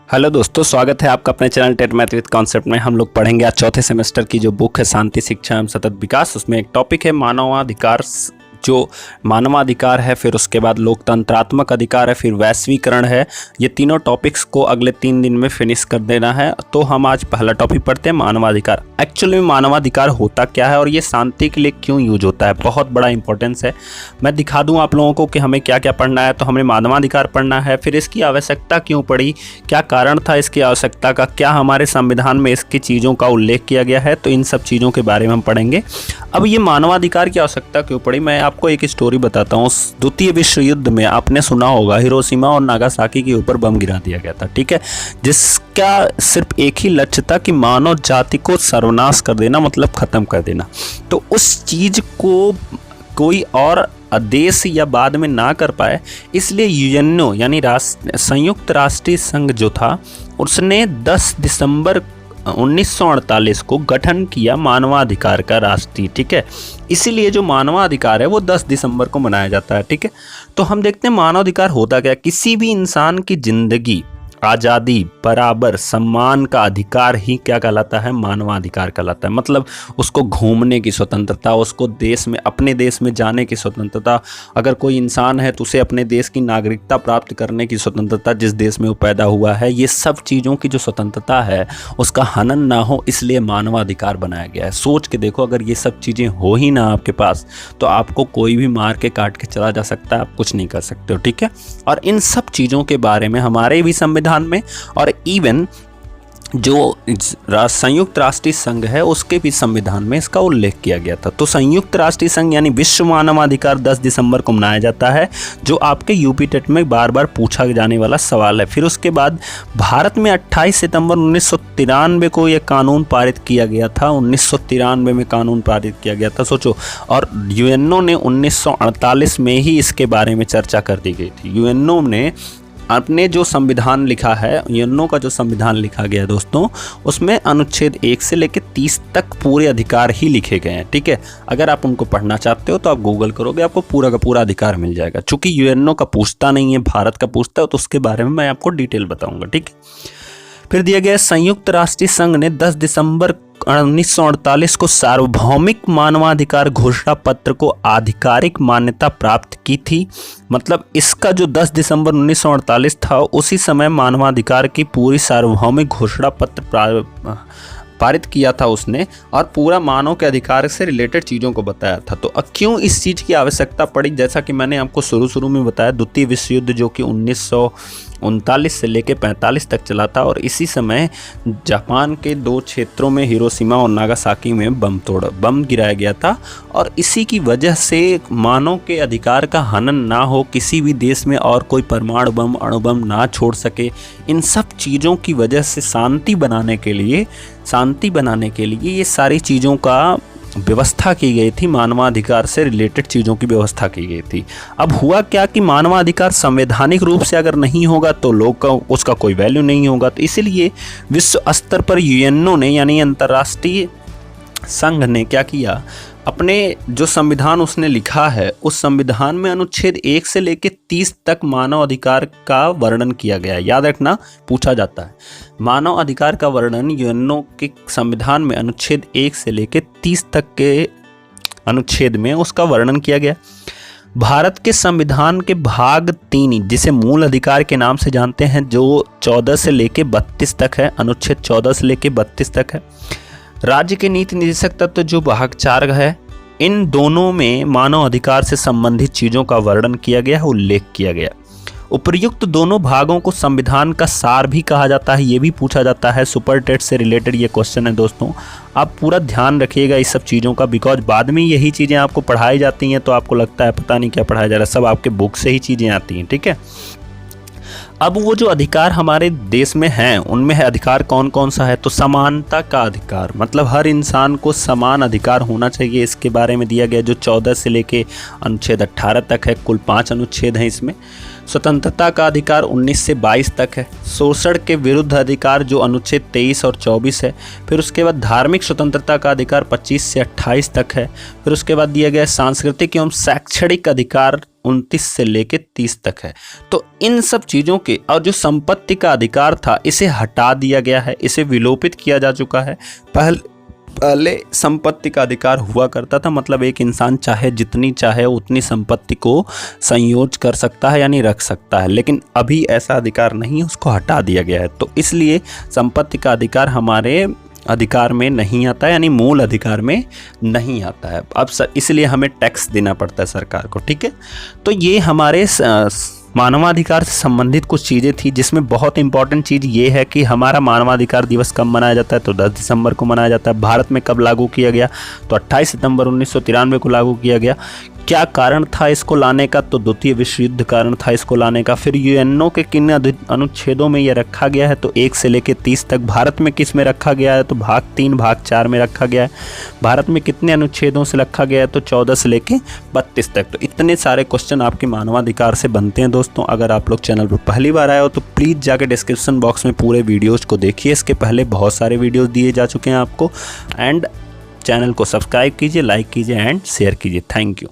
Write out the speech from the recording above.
Hello दोस्तों, स्वागत है आपका अपने channel TET math with concept में। हम लोग पढ़ेंगे आज चौथे सेमेस्टर की जो बुक है शांति शिक्षा एवं सतत विकास। उसमें एक टॉपिक है मानवाधिकार, जो मानवाधिकार है, फिर उसके बाद लोकतंत्रात्मक अधिकार है, फिर वैश्वीकरण है। ये तीनों टॉपिक्स को अगले 3 दिन में फिनिश कर देना है। तो हम आज पहला टॉपिक पढ़ते हैं, मानवाधिकार। एक्चुअली में मानवाधिकार होता क्या है और ये शांति के लिए क्यों यूज होता है, बहुत बड़ा इंपॉर्टेंस है। मैं दिखा दूं आप लोगों को कि हमें क्या क्या पढ़ना है। तो हमें मानवाधिकार पढ़ना है, फिर इसकी आवश्यकता क्यों पड़ी, क्या कारण था इसकी आवश्यकता का, क्या हमारे संविधान में इसकी चीज़ों का उल्लेख किया गया है। तो इन सब चीज़ों के बारे में हम पढ़ेंगे। अब ये मानवाधिकार की आवश्यकता क्यों पड़ी, मैं आपको एक स्टोरी बताता हूँ। द्वितीय विश्व युद्ध में आपने सुना होगा हिरोशिमा और नागासाकी के ऊपर बम गिरा दिया गया था, ठीक है, जिसका सिर्फ एक ही लक्ष्य था कि मानव जाति को सर्वनाश कर देना, मतलब खत्म कर देना। तो उस चीज को कोई और देश या बाद में ना कर पाए, इसलिए यूएनओ यानी संयुक्त राष्ट्रीय संघ जो था, उसने 10 दिसंबर 1948 को गठन किया मानवाधिकार का राष्ट्रीय, ठीक है। इसीलिए जो मानवाधिकार है वो 10 दिसंबर को मनाया जाता है, ठीक है। तो हम देखते हैं मानवाधिकार होता क्या। किसी भी इंसान की जिंदगी, आज़ादी, बराबर, सम्मान का अधिकार ही क्या कहलाता है, मानवाधिकार कहलाता है। मतलब उसको घूमने की स्वतंत्रता, उसको देश में, अपने देश में जाने की स्वतंत्रता, अगर कोई इंसान है तो उसे अपने देश की नागरिकता प्राप्त करने की स्वतंत्रता, जिस देश में वो पैदा हुआ है, ये सब चीज़ों की जो स्वतंत्रता है उसका हनन ना हो, इसलिए मानवाधिकार बनाया गया है। सोच के देखो, अगर ये सब चीज़ें हो ही ना आपके पास तो आपको कोई भी मार के काट के चला जा सकता है, आप कुछ नहीं कर सकते हो, ठीक है। और इन सब चीज़ों के बारे में हमारे भी संविधान में और इवन जो संयुक्त राष्ट्रीय संघ है उसके भी संविधान में इसका उल्लेख किया गया था। तो संयुक्त राष्ट्रीय संघ यानी विश्व मानवाधिकार 10 दिसंबर को मनाया जाता है, जो आपके यूपी टेट में बार बार पूछा जाने वाला सवाल है। फिर उसके बाद भारत में 28 सितंबर 1993 को यह कानून पारित किया गया था। 1993 में कानून पारित किया गया था, सोचो। और यूएनओ ने 1948 में ही इसके बारे में चर्चा कर दी गई थी। यूएनओ ने अपने जो संविधान लिखा है, यूएनओ का जो संविधान लिखा गया है दोस्तों, उसमें अनुच्छेद 1 से लेकर 30 तक पूरे अधिकार ही लिखे गए हैं, ठीक है। अगर आप उनको पढ़ना चाहते हो तो आप गूगल करोगे, आपको पूरा का पूरा अधिकार मिल जाएगा। चूंकि यूएनओ का पूछता नहीं है, भारत का पूछता है, तो उसके बारे में मैं आपको डिटेल बताऊंगा, ठीक है। फिर दिया गया, संयुक्त राष्ट्रीय संघ ने 10 दिसंबर 1948 को सार्वभौमिक मानवाधिकार घोषणा पत्र को आधिकारिक मान्यता प्राप्त की थी। मतलब इसका जो 10 दिसंबर 1948 था, उसी समय मानवाधिकार की पूरी सार्वभौमिक घोषणा पत्र पारित किया था उसने, और पूरा मानव के अधिकार से रिलेटेड चीज़ों को बताया था। तो क्यों इस चीज़ की आवश्यकता पड़ी, जैसा कि मैंने आपको शुरू में बताया, द्वितीय विश्व युद्ध जो कि 1939 से लेकर 45 तक चला था, और इसी समय जापान के 2 क्षेत्रों में, हिरोशिमा और नागासाकी में बम गिराया गया था। और इसी की वजह से मानव के अधिकार का हनन ना हो, किसी भी देश में और कोई परमाणु बम, अणुबम ना छोड़ सके, इन सब चीज़ों की वजह से शांति बनाने के लिए ये सारी चीज़ों का व्यवस्था की गई थी। मानवाधिकार से रिलेटेड चीज़ों की व्यवस्था की गई थी। अब हुआ क्या कि मानवाधिकार संवैधानिक रूप से अगर नहीं होगा तो लोग का उसका कोई वैल्यू नहीं होगा। तो इसलिए विश्व स्तर पर यूएनओ ने यानी अंतर्राष्ट्रीय संघ ने क्या किया, अपने जो संविधान उसने लिखा है, उस संविधान में अनुच्छेद 1 से लेकर 30 तक मानव अधिकार का वर्णन किया गया है। याद रखना, पूछा जाता है। मानव अधिकार का वर्णन यूएनओ के संविधान में अनुच्छेद 1 से लेकर 30 तक के अनुच्छेद में उसका वर्णन किया गया। भारत के संविधान के भाग 3, जिसे मूल अधिकार के नाम से जानते हैं, जो 14 से लेकर 32 तक है, अनुच्छेद 14 से लेकर 32 तक है। राज्य के नीति निर्देशक तत्व जो भाग 4 है, इन दोनों में मानव अधिकार से संबंधित चीज़ों का वर्णन किया गया है, उल्लेख किया गया। उपर्युक्त दोनों भागों को संविधान का सार भी कहा जाता है। ये भी पूछा जाता है, सुपर टेट से रिलेटेड ये क्वेश्चन है दोस्तों। आप पूरा ध्यान रखिएगा इस सब चीज़ों का, बिकॉज बाद में यही चीज़ें आपको पढ़ाई जाती हैं तो आपको लगता है पता नहीं क्या पढ़ाया जा रहा है, सब आपके बुक से ही चीज़ें आती हैं, ठीक है। अब वो जो अधिकार हमारे देश में हैं, उनमें है अधिकार कौन कौन सा है, तो समानता का अधिकार, मतलब हर इंसान को समान अधिकार होना चाहिए। इसके बारे में दिया गया, जो 14 से लेके अनुच्छेद 18 तक है, कुल 5 अनुच्छेद हैं इसमें। स्वतंत्रता का अधिकार 19 से 22 तक है। शोषण के विरुद्ध अधिकार जो अनुच्छेद 23 और 24 है। फिर उसके बाद धार्मिक स्वतंत्रता का अधिकार 25 से 28 तक है। फिर उसके बाद दिया गया सांस्कृतिक एवं शैक्षणिक अधिकार 29 से लेके 30 तक है। तो इन सब चीज़ों के और जो संपत्ति का अधिकार था इसे हटा दिया गया है, इसे विलोपित किया जा चुका है। पहले संपत्ति का अधिकार हुआ करता था, मतलब एक इंसान चाहे जितनी चाहे उतनी संपत्ति को संयोज कर सकता है यानी रख सकता है, लेकिन अभी ऐसा अधिकार नहीं है, उसको हटा दिया गया है। तो इसलिए संपत्ति का अधिकार हमारे अधिकार में नहीं आता है, यानी मूल अधिकार में नहीं आता है। अब इसलिए हमें टैक्स देना पड़ता है सरकार को, ठीक है। तो ये हमारे मानवाधिकार से संबंधित कुछ चीज़ें थी, जिसमें बहुत इंपॉर्टेंट चीज़ ये है कि हमारा मानवाधिकार दिवस कब मनाया जाता है, तो 10 दिसंबर को मनाया जाता है। भारत में कब लागू किया गया, तो 28 सितंबर 1993 को लागू किया गया। क्या कारण था इसको लाने का, तो द्वितीय विश्व युद्ध कारण था इसको लाने का। फिर यूएनओ के किन अनुच्छेदों में ये रखा गया है, तो 1 से लेकर 30 तक। भारत में किस में रखा गया है, तो भाग 3 भाग 4 में रखा गया है। भारत में कितने अनुच्छेदों से रखा गया है, तो 14 से लेकर 32 तक। तो इतने सारे क्वेश्चन आपके मानवाधिकार से बनते हैं दोस्तों। अगर आप लोग चैनल पर पहली बार आए हो तो प्लीज़ जाके डिस्क्रिप्शन बॉक्स में पूरे वीडियोज़ को देखिए, इसके पहले बहुत सारे वीडियोज़ दिए जा चुके हैं आपको। एंड चैनल को सब्सक्राइब कीजिए, लाइक कीजिए एंड शेयर कीजिए। Thank you.